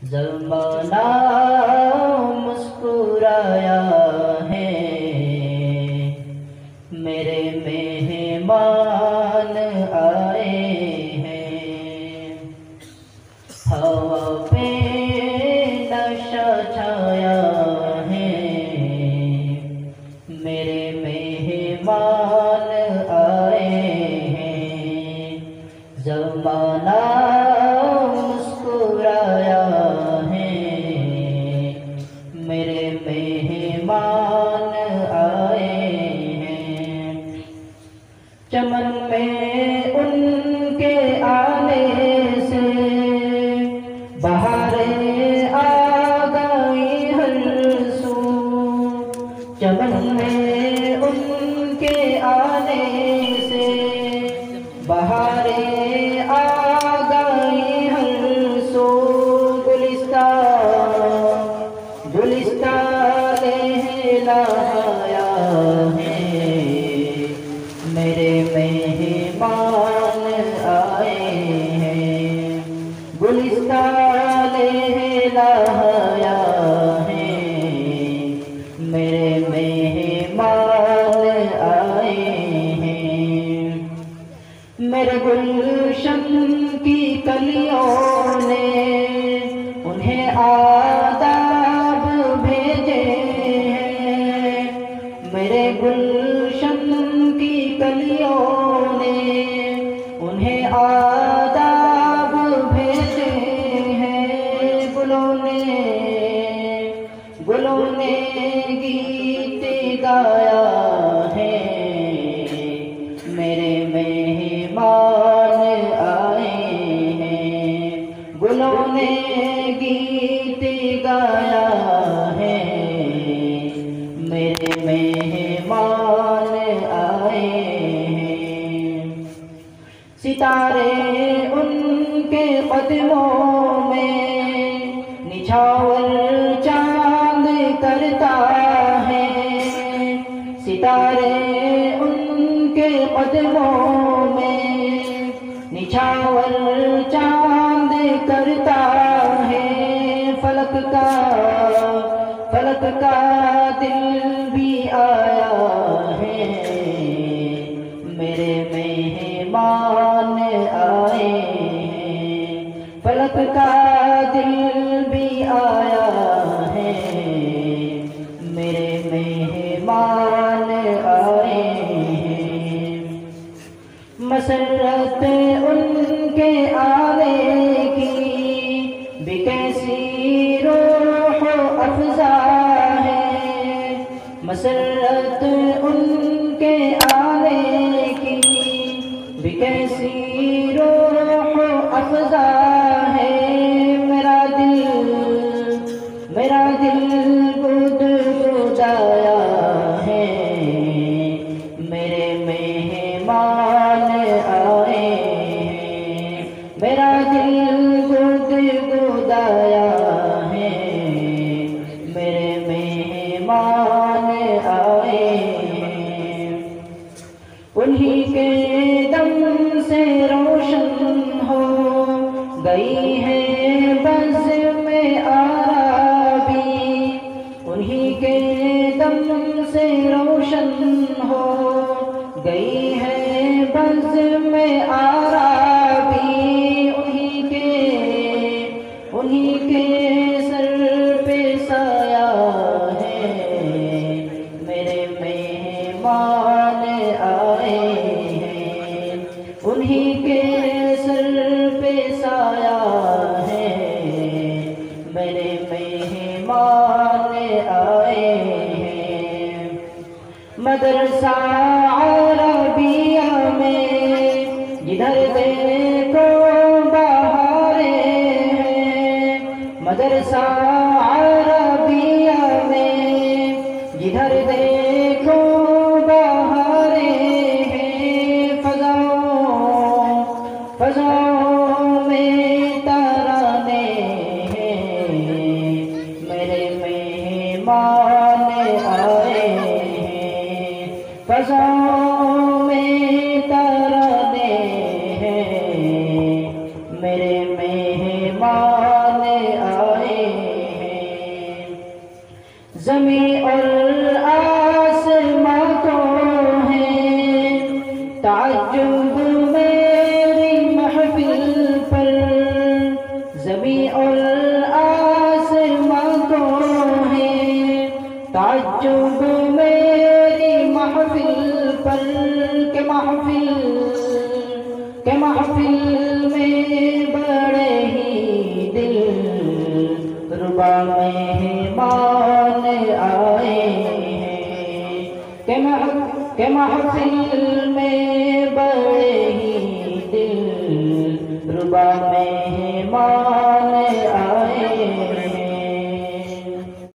زمانہ مسکرایا ہے، میرے مہمان آئے ہیں، ہوا پہ نشہ چھایا ہے، میرے مہمان آئے ہیں، زمانہ مسکرایا ہے، میرے مہمان آئے ہیں، چمن میں ان کے آنے سے بہاریں آ گئی ہر سو، چمن میں ان کے آنے سے بہاریں آ گئی ہر سو، گلستان لہلایا ہے، میرے مہمان آئے ہیں، گلستان لہلایا ہے، میرے مہمان آئے ہیں، میرے گلشن کی کلیوں نے انہیں آداب بھیجے ہیں، میرے گلشن کی کلیوں نے انہیں آداب بھیجے ہیں، گلوں نے گیت گایا ہے، میرے مہمان آئے ہیں، گلوں نے گیت گایا ہے، میرے مہمان آئے ہیں، ستارے ان کے قدموں میں نچھاور چاند کرتا ہے، ستارے ان کے قدموں میں نچھاور چاند کرتا ہے، فلک کا دل بھی آیا ہے، میرے مہمان آئے ہیں، فلک کا دل بھی آیا ہے، میرے مہمان آئے ہیں، مسرت ان کے آنے کی بھی کیسی روح افزا ہے، مسرت ان کے آنے کی بھی کیسی روح افزا ہے، میرا دل گدگدایا ہے، میرے مہمان آئے ہیں، میرا دل گدگدایا ہے، میرے مہمان آئے ہیں، انہی کے دم سے روشن ہو گئی ہے بز میں آرابی، انہی کے دم سے روشن ہو گئی ہے بز میں آرابی، انہی کے سر پہ سایہ ہے، میرے مہمان آئے ہیں، انہی کے سر پہ سایہ ہے، میرے مہمان آئے ہیں، مدرسہ عربیہ میں جدھر دیکھو بہاریں ہیں، مدرسہ عربیہ میں جدھر دیکھو بہاریں ہیں، فضاؤں میں ترانے ہیں، میرے مہمان آئے ہیں، فضاؤں میں ترانے ہیں، میرے مہمان آئے زمین اور آسماں کو ہے تعجب میری محفل پر، زمین اور آسماں کو ہے تعجب میری محفل پر، کہ محفل میں بڑے ہی دل ربا مہمان آئے ہیں، کہ محفل میں بڑے ہی دل ربا مہمان